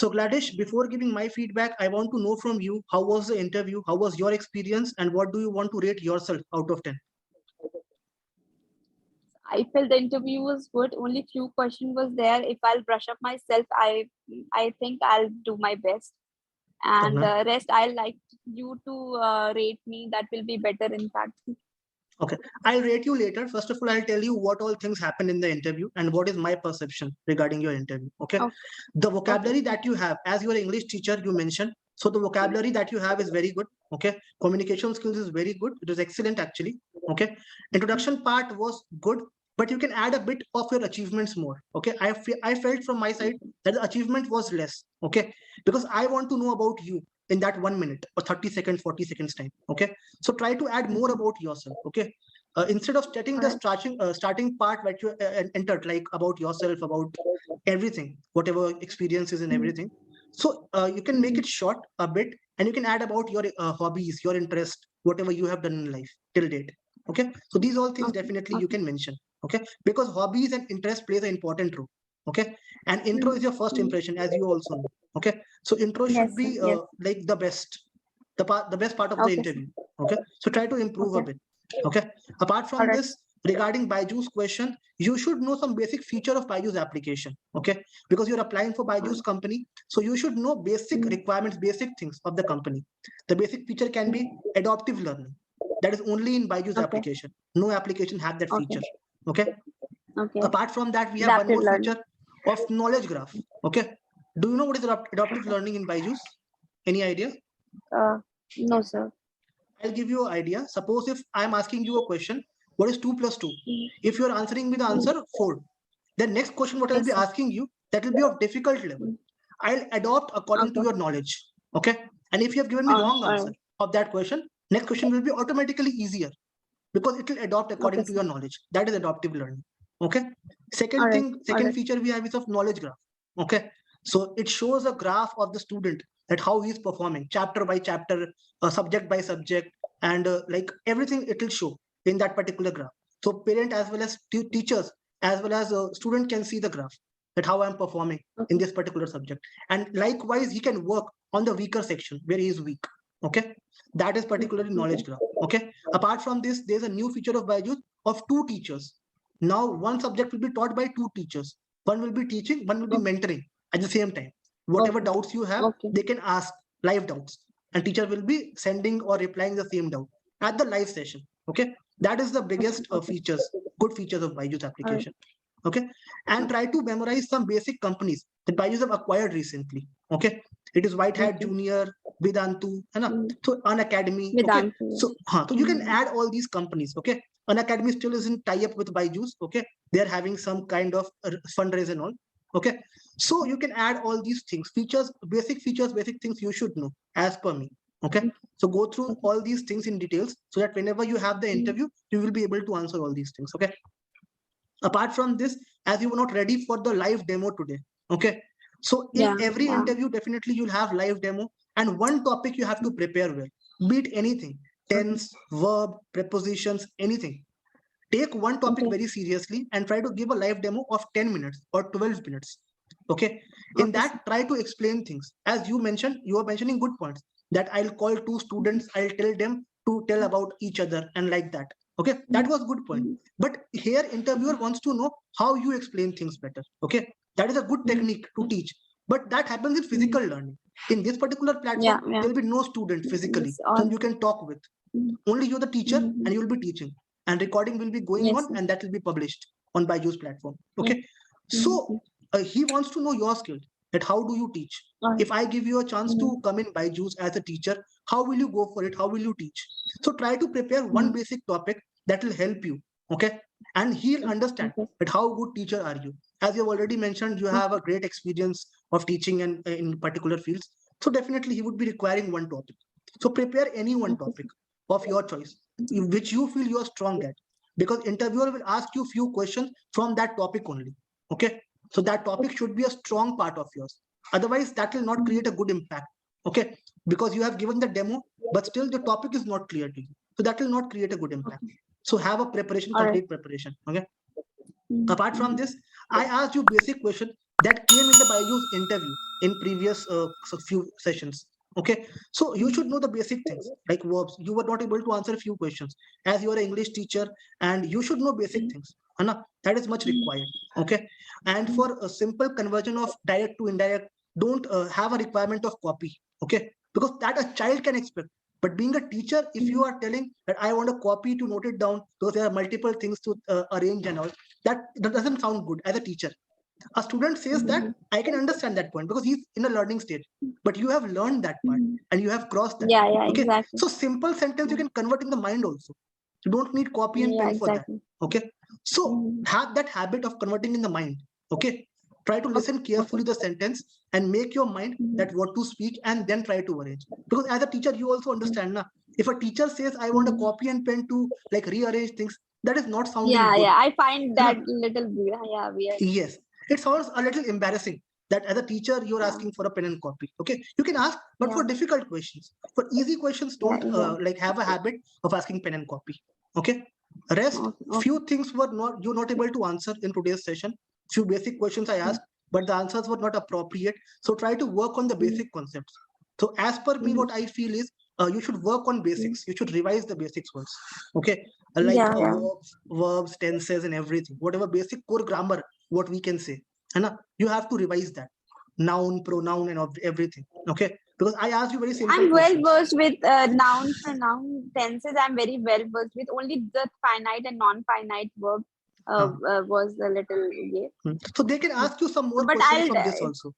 So Gladys, before giving my feedback, I want to know from you, how was the interview? How was your experience? And what do you want to rate yourself out of 10? I felt the interview was good. Only few questions was there. If I'll brush up myself, I think I'll do my best. And rest, I'll like you to rate me. That will be better, in fact. Okay, I'll rate you later. First of all, I'll tell you what all things happened in the interview and what is my perception regarding your interview. Okay, the vocabulary that you have, as your English teacher, you mentioned. So the vocabulary that you have is very good. Okay, communication skills is very good. It is excellent actually. Okay, introduction part was good, but you can add a bit of your achievements more. Okay, I felt from my side that the achievement was less. Okay, because I want to know about you in that 1 minute or 30 seconds, 40 seconds time. Okay, so try to add more about yourself. Okay, instead of stating the starting part that you entered, like about yourself, about everything, whatever experiences and everything. So you can make it short a bit, and you can add about your hobbies, your interest, whatever you have done in life till date. Okay, so these all things definitely you can mention. Okay, because hobbies and interest plays an important role. Okay, and intro is your first impression, as you also know. Okay, so intro should be like the best, the best part of the interview. Okay, so try to improve a bit. Okay, apart from this, regarding Byju's question, you should know some basic feature of Byju's application. Okay, because you're applying for Byju's company, so you should know basic requirements, basic things of the company. The basic feature can be adaptive learning. That is only in Byju's application. No application have that feature. Okay. Apart from that, we have one more feature of knowledge graph. Okay, do you know what is adaptive learning in Byju's? Any idea? No, sir. I'll give you an idea. Suppose if I'm asking you a question, what is 2 plus 2? If you're answering me the answer 4, then next question what I'll be asking you, that will be of difficult level. I'll adopt according to your knowledge. Okay. And if you have given me wrong answer of that question, next question will be automatically easier because it will adopt according to your knowledge. That is adaptive learning. Okay. Second feature we have is of knowledge graph. Okay. So it shows a graph of the student, that how he is performing chapter by chapter, subject by subject, and like everything it will show in that particular graph. So parent as well as teachers as well as student can see the graph, that how I'm performing in this particular subject. And likewise, he can work on the weaker section where he is weak. Okay, that is particularly knowledge graph. Okay, apart from this, there's a new feature of Byju's of 2 teachers. Now one subject will be taught by 2 teachers. One will be teaching, one will be mentoring at the same time. Whatever doubts you have, they can ask live doubts, and teacher will be sending or replying the same doubt at the live session. Okay, that is the biggest features, good features of Byju's application. Okay, and try to memorize some basic companies that Byju's have acquired recently. Okay, it is White Hat Junior, Vedantu, so Unacademy. Okay, so you can add all these companies. Okay, Unacademy still is in tie-up with Byju's. Okay, they are having some kind of fundraise and all. Okay, so you can add all these things, basic features, basic things you should know as per me. Okay, so go through all these things in details so that whenever you have the interview, you will be able to answer all these things. Okay, apart from this, as you were not ready for the live demo today. Okay, so in every interview, definitely you'll have live demo, and one topic you have to prepare well, be it anything, tense, verb, prepositions, anything. Take one topic very seriously and try to give a live demo of 10 minutes or 12 minutes. Okay. In that, try to explain things. As you mentioned, you are mentioning good points, that I'll call 2 students, I'll tell them to tell about each other and like that. Okay. That was good point. But here interviewer wants to know how you explain things better. Okay. That is a good technique to teach. But that happens in physical learning. In this particular platform, there will be no student physically whom you can talk with. Only you're the teacher and you will be teaching. And recording will be going on, and that will be published on Byju's platform. Okay, so he wants to know your skill, that how do you teach? If I give you a chance to come in Byju's as a teacher, how will you go for it? How will you teach? So try to prepare one basic topic that will help you. Okay, and he'll understand that how good teacher are you. As you've already mentioned, you have a great experience of teaching and in particular fields. So definitely he would be requiring one topic. So prepare any one topic of your choice, which you feel you are strong at, because interviewer will ask you few questions from that topic only. Okay, so that topic should be a strong part of yours, otherwise that will not create a good impact. Okay, because you have given the demo but still the topic is not clear to you, so that will not create a good impact. So have a preparation, complete preparation. Okay, apart from this, I asked you basic question that came in the Byju's interview, in previous few sessions. Okay, so you should know the basic things like verbs. You were not able to answer a few questions as you are an English teacher, and you should know basic things. Anna, that is much required. Okay, and for a simple conversion of direct to indirect, don't have a requirement of copy. Okay, because that a child can expect. But being a teacher, if you are telling that I want a copy to note it down because there are multiple things to arrange and all, that doesn't sound good as a teacher. A student says that, I can understand that point because he's in a learning stage, but you have learned that part and you have crossed that. Yeah, yeah, Okay, exactly. so simple sentence you can convert in the mind also. You don't need copy and Yeah, pen for that. exactly. Okay, so have that habit of converting in the mind. Okay, try to listen carefully the sentence and make your mind that what to speak, and then try to arrange. Because as a teacher, you also understand now. If a teacher says I want a copy and pen to like rearrange things, that is not sounding Yeah, good. yeah, I find है that ना? little weird. Yeah, weird. Yes, it sounds a little embarrassing that as a teacher you're Yeah. asking for a pen and copy. Okay, you can ask, but Yeah. for difficult questions, for easy questions, Yeah, don't exactly. like have a habit of asking pen and copy. Okay, rest Okay. few things were not you're not able to answer in today's session. Few basic questions I asked, but the answers were not appropriate. So try to work on the basic concepts. So as per me, what I feel is you should work on basics. You should revise the basics first. Okay, like Yeah, yeah. verbs, tenses, and everything. Whatever basic core grammar, what we can say, and you have to revise that. Noun, pronoun, and everything. Okay, because I asked you very simple I'm well questions. versed with noun, pronoun, tenses. I'm very well versed with only the finite and non-finite verb was a little yeah. So they can ask you some more But questions I'll from this also.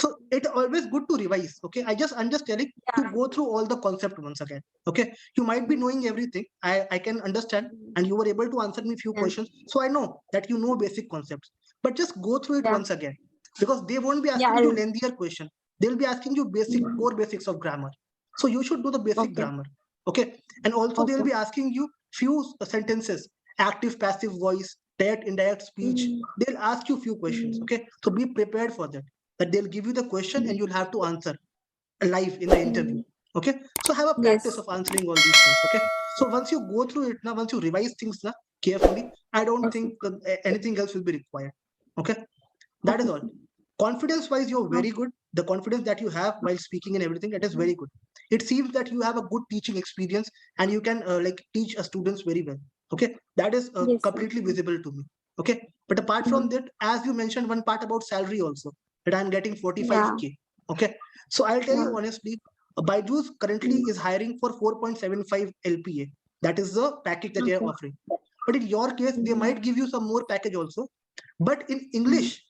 So it's always good to revise. Okay, I'm just telling to yeah. go through all the concept once again. Okay, you might be knowing everything. I can understand, and you were able to answer me few Yeah. questions. So I know that you know basic concepts. But just go through it Yeah. once again, because they won't be Yeah, asking you lengthier question. They'll be asking you basic core basics of grammar. So you should do the basic okay. grammar. Okay, and also they'll Okay. be asking you few sentences, active, passive voice, direct, indirect speech. They'll ask you few questions. Okay, so be prepared for that they'll give you the question and you'll have to answer live in the interview. Okay, so have a practice Yes. of answering all these things. Okay, so once you go through it now, once you revise things now carefully, I don't Okay. think anything else will be required. Okay, that is all. Confidence wise, you're very good. The confidence that you have while speaking and everything, it is very good. It seems that you have a good teaching experience and you can like teach students very well. Okay, that is Yes. completely visible to me. Okay, but apart from that, as you mentioned one part about salary also, that I'm getting 45K. Okay, so I'll tell you honestly, Byjus currently is hiring for 4.75 LPA. That is the package that they are offering. But in your case, they might give you some more package also. But in English,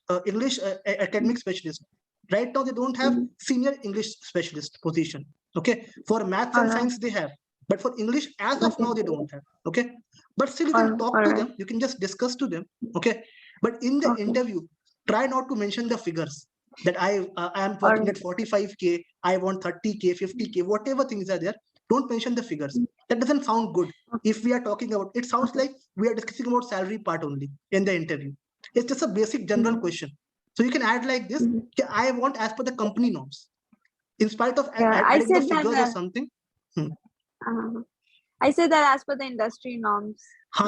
academic specialist, right now they don't have senior English specialist position. Okay, for maths and science they have, but for English as of now they don't have. Okay, but still you can talk to them. You can just discuss to them. Okay, but in the interview, try not to mention the figures that I am working at 45K. I want 30K, 50K, whatever things are there. Don't mention the figures. That doesn't sound good. If we are talking about, it sounds like we are discussing about salary part only in the interview. It's just a basic general question. So you can add like this, I want as per the company norms. In spite of I adding the said figures or that something. I said that as per the industry norms.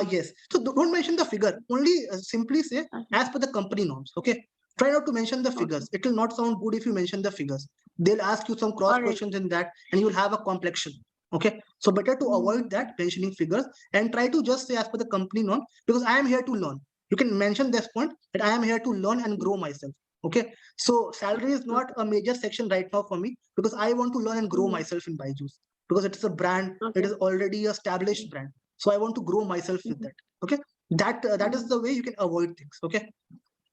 Yes. So don't mention the figure. Only simply say as per the company norms. Okay. Try not to mention the figures. It will not sound good if you mention the figures. They'll ask you some cross questions in that, and you'll have a complexion. Okay. So better to avoid that mentioning figures and try to just say as per the company norm, because I am here to learn. You can mention this point that I am here to learn and grow myself. Okay. So salary is not a major section right now for me because I want to learn and grow myself in Byjus, because it's a brand. It is already a established brand. So I want to grow myself with that. Okay, that is the way you can avoid things. Okay,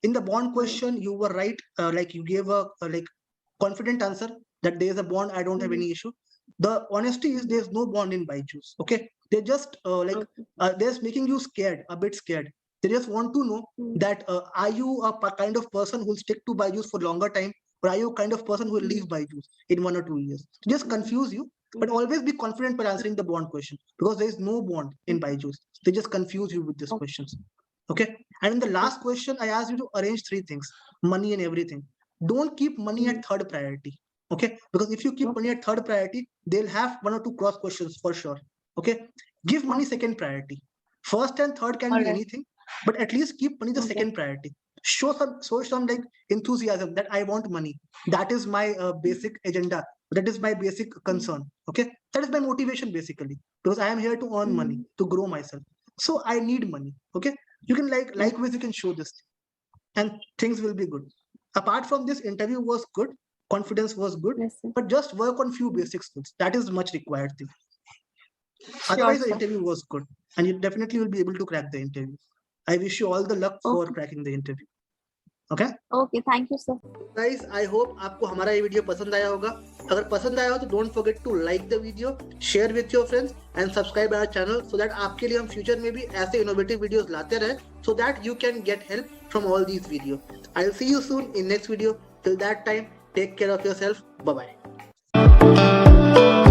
in the bond question you were right. Like you gave a like confident answer that there is a bond. I don't have any issue. The honesty is there's no bond in Byjus. Okay, they just they're just making you scared, a bit scared. They just want to know that are you a kind of person who will stick to Byjus for longer time, or are you a kind of person who will leave Byjus in 1 or 2 years? Just confuse you, but always be confident while answering the bond question, because there is no bond in Byjus. They just confuse you with these questions. Okay. And in the last question, I asked you to arrange 3 things: money and everything. Don't keep money at third priority. Okay. Because if you keep money at third priority, they'll have 1 or 2 cross questions for sure. Okay. Give money second priority. First and third can be anything, but at least keep money the second priority. show some like enthusiasm that I want money. That is my basic agenda. That is my basic concern. Okay, that is my motivation basically, because I am here to earn money, to grow myself. So I need money. Okay, you can likewise you can show this, and things will be good. Apart from this, interview was good, confidence was good, Yes, sir. but just work on few basic skills. That is much required thing. Sure, Otherwise, the sir. interview was good, and you definitely will be able to crack the interview. I wish you all the luck for Okay. cracking the interview. Okay? Okay, thank you, sir. Guys, I hope आपको हमारा ये video पसंद आया होगा. अगर पसंद आया हो तो don't forget to like the video, share with your friends and subscribe our channel so that आपके लिए हम फ्यूचर में भी ऐसे innovative videos लाते रहे, so that you can get help from all these videos. I'll see you soon in next video. Till that time, take care of yourself. Bye bye.